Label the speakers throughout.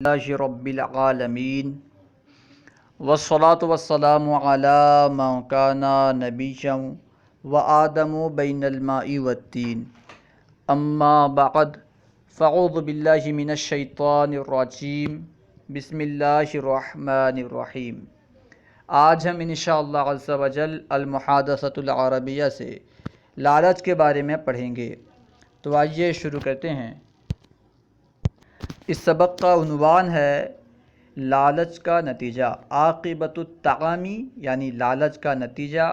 Speaker 1: لله رب العالمین والصلاة والسلام علی من کان نبیا وآدم بین الماء والتین اما بعد فاعوذ باللہ من الشیطان الرجیم بسم اللہ الرحمن الرحیم۔ آج ہم انشاءاللہ عز و جل المحادثۃ العربیہ سے لالچ کے بارے میں پڑھیں گے۔ تو آئیے شروع کرتے ہیں۔ اس سبق کا عنوان ہے لالچ کا نتیجہ، عاقبۃ الطعامی یعنی لالچ کا نتیجہ،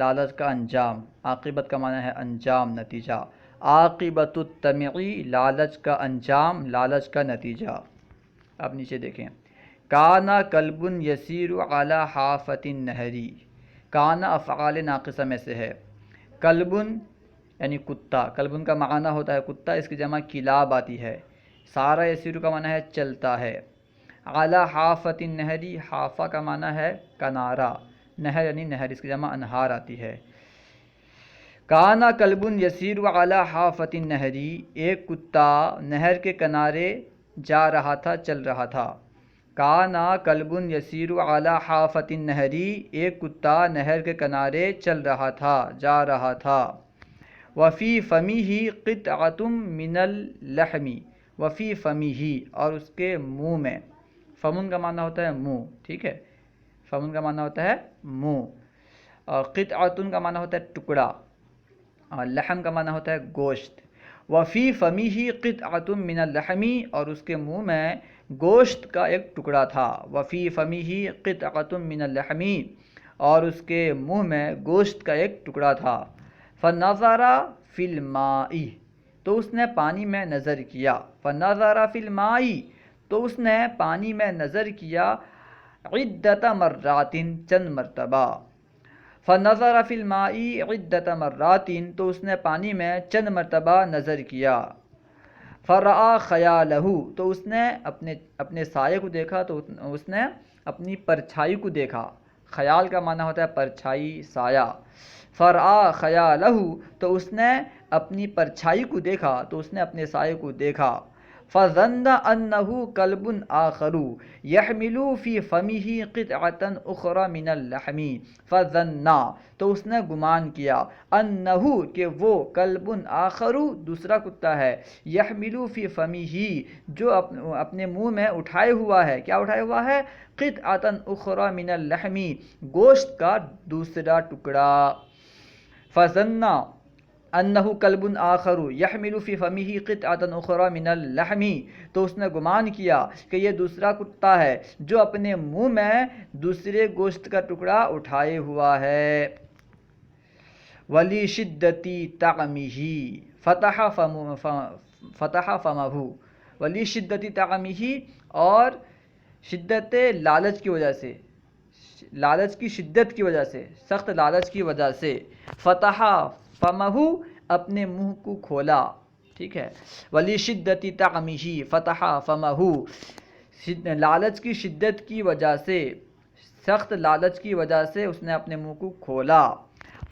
Speaker 1: لالچ کا انجام۔ عاقبت کا معنی ہے انجام، نتیجہ۔ عاقبۃ الطمعی لالچ کا انجام، لالچ کا نتیجہ۔ اب نیچے دیکھیں، کانا کلب یسیر علی حافۃ النہر۔ کانا افعال ناقصہ میں سے ہے۔ کلب یعنی کتا، کلب کا معنی ہوتا ہے کتا، اس کی جمع کلاب آتی ہے۔ سارا یسیر کا معنی ہے چلتا ہے۔ علی حافۃ النہر، حافہ کا معنی ہے کنارہ، نہر یعنی نہر، اس کی جمع انہار آتی ہے۔ کانا کلب یسیر علی حافۃ النہر، ایک کتا نہر کے کنارے جا رہا تھا، چل رہا تھا۔ کانا کلب یسیر علی حافۃ النہر، ایک کتا نہر کے کنارے چل رہا تھا، جا رہا تھا۔ وفی فمیہ قطعۃ من اللحم، وفی فمیہ اور اس کے منہ میں، فمن کا معنی ہوتا ہے منہ، ٹھیک ہے، فمن کا معنی ہوتا ہے منہ، اور قطعۃ کا معنی ہوتا ہے ٹکڑا، اور لحم کا معنی ہوتا ہے گوشت۔ وفی فمیہ قطعۃ من اللحم، اور اس کے منہ میں گوشت کا ایک ٹکڑا تھا۔ وفی فمیہ قطعۃ من اللحم، اور اس کے منہ میں گوشت کا ایک ٹکڑا تھا۔ فنظر فی الماء، تو اس نے پانی میں نظر کیا۔ فنظر فی الماء، تو اس نے پانی میں نظر کیا، عدۃ مرات، چند مرتبہ۔ فنظر فی الماء عدۃ مرات، تو اس نے پانی میں چند مرتبہ نظر کیا۔ فرآ خیالہ، تو اس نے اپنے سائے کو دیکھا، تو اس نے اپنی پرچھائی کو دیکھا۔ خیال کا معنی ہوتا ہے پرچھائی، سایہ۔ فرآ خیالہ، تو اس نے اپنی پرچھائی کو دیکھا، تو اس نے اپنے سائے کو دیکھا۔ فظن انہ کلب آخر یحمل فی فمہ قطعۃ اخری من اللحم۔ فظن، تو اس نے گمان کیا، انہ کہ وہ، کلب آخر دوسرا کتا ہے، یحمل فی فمہ جو اپنے منہ میں اٹھائے ہوا ہے، کیا اٹھائے ہوا ہے؟ قطعۃ اخری من اللحم، گوشت کا دوسرا ٹکڑا۔ فظن انہ کلب آخر یحمل فی فمہ قطعۃ اخری من اللحم، تو اس نے گمان کیا کہ یہ دوسرا کتا ہے جو اپنے منہ میں دوسرے گوشت کا ٹکڑا اٹھائے ہوا ہے۔ ولی شدتی طعمہ فتح فمہ، ولی شدتی طعمہ، اور شدت لالچ کی وجہ سے، لالچ کی شدت کی وجہ سے، سخت لالچ کی وجہ سے، فتح فمہ، اپنے منہ کو کھولا، ٹھیک ہے۔ ولی شدتی طعمہ فتح فمہ، لالچ کی شدت کی وجہ سے، سخت لالچ کی وجہ سے اس نے اپنے منہ کو کھولا۔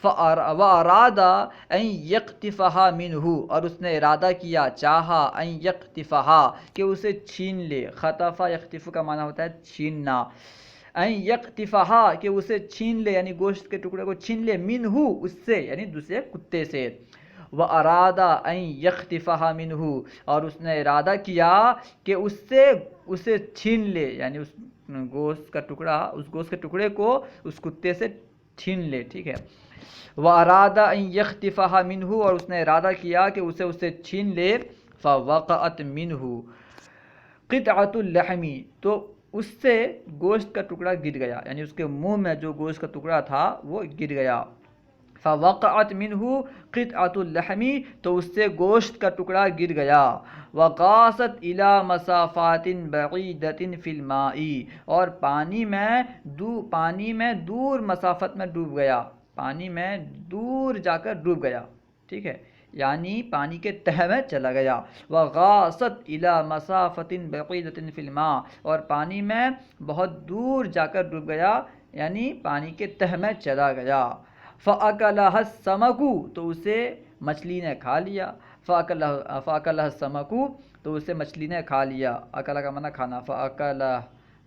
Speaker 1: وَأَرَادَ أَن يَقْتِفَهَا مِنْهُ، اور اس نے ارادہ کیا، چاہا، أَن يَقْتِفَهَا کہ اسے چھین لے۔ خطف یقتف کا معنی ہوتا ہے چھیننا۔ أَن يَقْتِفَهَا کہ اسے چھین لے، یعنی گوشت کے ٹکڑے کو چھین لے، منہ اس سے، یعنی دوسرے کتے سے۔ وَأَرَادَ أَن يَقْتِفَهَا مِنْهُ، اور اس نے ارادہ کیا کہ اس سے اسے چھین لے، یعنی اس گوشت کا ٹکڑا، اس گوشت کے ٹکڑے کو اس کتے سے چھین لے، ٹھیک ہے۔ وَأَرَادَ أَن يَخْتِفَهَا مِنْهُ، اور اس نے ارادہ کیا کہ اسے چھین لے۔ فَوَقَعَتْ مِنْهُ قِطْعَةُ اللَّحْمِ، تو اس سے گوشت کا ٹکڑا گر گیا، یعنی اس کے منہ میں جو گوشت کا ٹکڑا تھا وہ گر گیا۔ فَوَقَعَتْ مِنْهُ قِطْعَةُ اللَّحْمِ، تو اس سے گوشت کا ٹکڑا گر گیا۔ وَقَاسَتْ إِلَى مَسَافَاتٍ بَعِيدَةٍ فِي الْمَاءِ، اور پانی میں دور مسافت میں ڈوب گیا، پانی میں دور جا کر ڈوب گیا، ٹھیک ہے، یعنی پانی کے تہہ میں چلا گیا۔ وَغَاصَتْ إِلَى مَسَافَةٍ بَعِيدَةٍ فِي الْمَاءِ، اور پانی میں بہت دور جا کر ڈوب گیا، یعنی پانی کے تہہ میں چلا گیا۔ فَأَكَلَهَا السَّمَكُ، تو اسے مچھلی نے کھا لیا۔ فَأَكَلَهَا السَّمَكُ، تو اسے مچھلی نے کھا لیا، اکلا کا معنی کھانا، فَأَكَلَ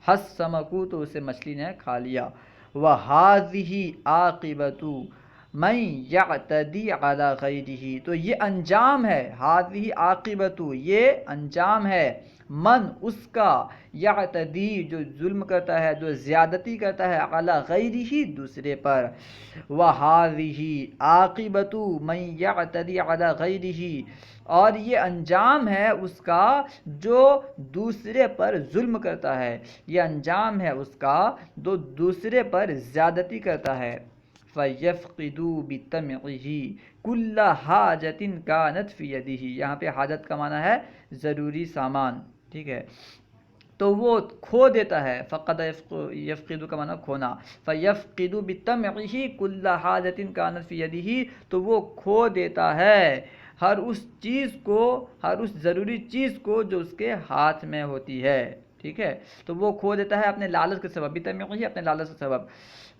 Speaker 1: السَّمَكُ تو اسے مچھلی نے کھا لیا۔ وَهَذِهِ عَاقِبَةُ مَن يَعْتَدِي عَلَى غَيْرِهِ تو یہ انجام ہے، هَذِهِ عَاقِبَةُ یہ انجام ہے، من اس کا، یعتدی جو ظلم کرتا ہے، جو زیادتی کرتا ہے، علی غیرہ دوسرے پر، وہذہ عاقبۃ من یعتدی علی غیرہ اور یہ انجام ہے اس کا جو دوسرے پر ظلم کرتا ہے، یہ انجام ہے اس کا جو دوسرے پر زیادتی کرتا ہے۔ فَيَفْقِدُوا بِطَمْعِهِ كُلَّ حَاجَةٍ كَانَتْ فِي يَدِهِ یہاں پہ حاجت کا معنی ہے ضروری سامان، ٹھیک ہے، تو وہ کھو دیتا ہے، فقد یفقد کا معنی کھونا، فیفقد بطمعہ کل حاجت کانت فی یدہ تو وہ کھو دیتا ہے ہر اس چیز کو، ہر اس ضروری چیز کو جو اس کے ہاتھ میں ہوتی ہے، ٹھیک ہے، تو وہ کھو دیتا ہے اپنے لالچ کے سبب، بطمعہ اپنے لالچ کے سبب،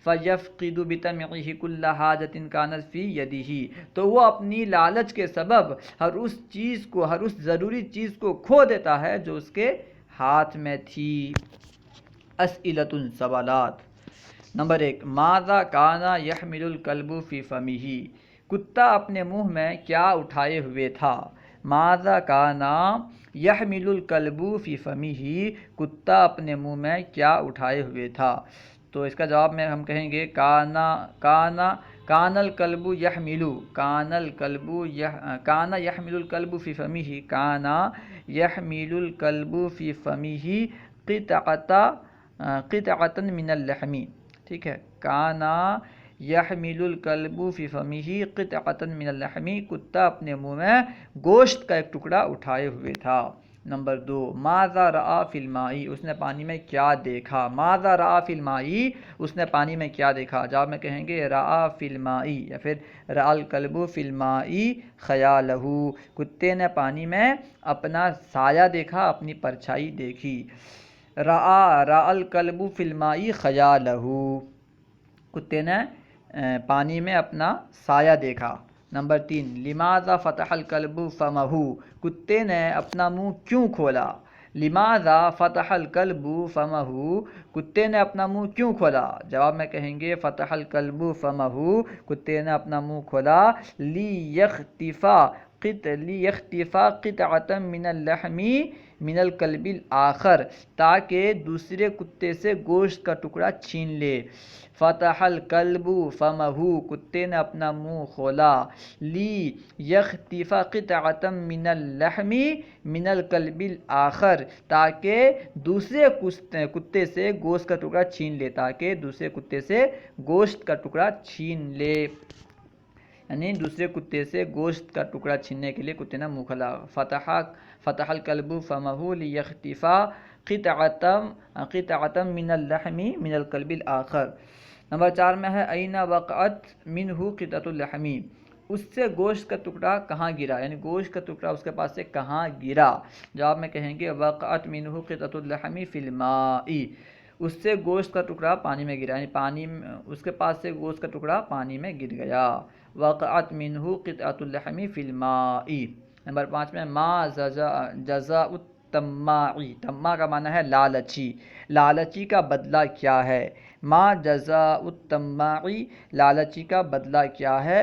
Speaker 1: فیفقد بطمعہ کل حاجت کانت فی یدہ تو وہ اپنی لالچ کے سبب ہر اس چیز کو، ہر اس ضروری چیز کو کھو دیتا ہے جو اس کے ہاتھ میں تھی۔ اسئلۃ سوالات۔ نمبر 1، ماذا کان یحمل الکلب فی فمہ کتا اپنے منہ میں کیا اٹھائے ہوئے تھا۔ ماذا کان یحمل الکلب فی فمہ کتا اپنے منہ میں کیا اٹھائے ہوئے تھا، تو اس کا جواب میں ہم کہیں گے کان الکلب یحمل، کان یحمل الکلب فی فمہ، کان یحمل الکلب فی فمہ قطعۃ من اللحم، ٹھیک ہے، کان یحمل الکلب فی فمہ قطعۃ من اللحم کتا اپنے منہ میں گوشت کا ایک ٹکڑا اٹھائے ہوئے تھا۔ نمبر 2، ماذا رأى فی الماء اس نے پانی میں کیا دیکھا، ماذا رأى فی الماء اس نے پانی میں کیا دیکھا، جواب میں کہیں گے رأى فی الماء یا پھر رأى الکلب فی الماء خیالہ کتے نے پانی میں اپنا سایہ دیکھا، اپنی پرچھائی دیکھی۔ رأى الکلب فی الماء خیالہ کتے نے پانی میں اپنا سایہ دیکھا۔ نمبر 3، لماذا فتح الکلب فمہ کتے نے اپنا منہ کیوں کھولا، لماذا فتح الکلب فمہ کتے نے اپنا منہ کیوں کھولا، جواب میں کہیں گے فتح الکلب فمہ کتے نے اپنا منہ کھولا لیختفا قطعۃ من اللحم من الکلب الآخر تاکہ دوسرے کتے سے گوشت کا ٹکڑا چھین لے۔ فتح الکلب فمہ کتے نے اپنا منہ کھولا لیختفا قطعۃ من اللحم من الکلب الآخر تاکہ دوسرے کتے سے گوشت کا ٹکڑا چھین لے، تاکہ دوسرے کتے سے گوشت کا ٹکڑا چھین لے، یعنی دوسرے کتے سے گوشت کا ٹکڑا چھیننے کے لیے کتے نے منہ کھولا۔ فتح الکلب فمہ لیختفا قطعۃ من اللحم من الکلب الآخر۔ نمبر 4 میں ہے این وقعت منہ قطعۃ اللحم اس سے گوشت کا ٹکڑا کہاں گرا، یعنی گوشت کا ٹکڑا اس کے پاس سے کہاں گرا، جواب میں کہیں گے وقعت منہ قطعۃ اللحم فی الماء اس سے گوشت کا ٹکڑا پانی میں گرا، یعنی پانی اس کے پاس سے گوشت کا ٹکڑا پانی میں گر گیا۔ وقعت منہ قطعۃ اللحم فی الماء۔ نمبر 5 میں ما جزاء الطماع طماع کا معنی ہے لالچی، لالچی کا بدلہ کیا ہے، ما جزاء الطماع لالچی کا بدلہ کیا ہے،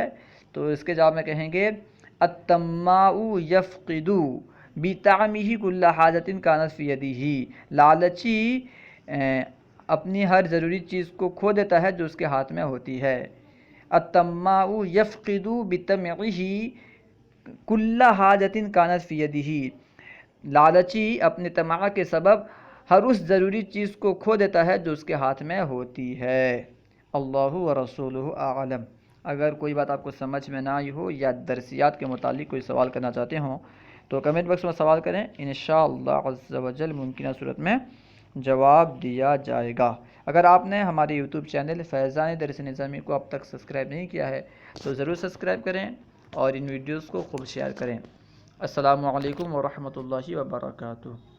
Speaker 1: تو اس کے جواب میں کہیں گے الطماع یفقد بطعمہ کل حاجۃ کانت فی یدہ لالچی اپنی ہر ضروری چیز کو کھو دیتا ہے جو اس کے ہاتھ میں ہوتی ہے۔ الطماع یفقد بطمعہ کل حاجۃ کانت فی یدہ لالچی اپنے طمع کے سبب ہر اس ضروری چیز کو کھو دیتا ہے جو اس کے ہاتھ میں ہوتی ہے۔ اللہ ورسولہ اعلم۔ اگر کوئی بات آپ کو سمجھ میں نہ آئی ہو یا درسیات کے متعلق کوئی سوال کرنا چاہتے ہوں تو کمنٹ باکس میں سوال کریں، انشاءاللہ عز و جل ممکنہ صورت میں جواب دیا جائے گا۔ اگر آپ نے ہمارے یوٹیوب چینل فیضان درس نظامی کو اب تک سبسکرائب نہیں کیا ہے تو ضرور سبسکرائب کریں اور ان ویڈیوز کو خوب شیئر کریں۔ السلام علیکم ورحمۃ اللہ وبرکاتہ۔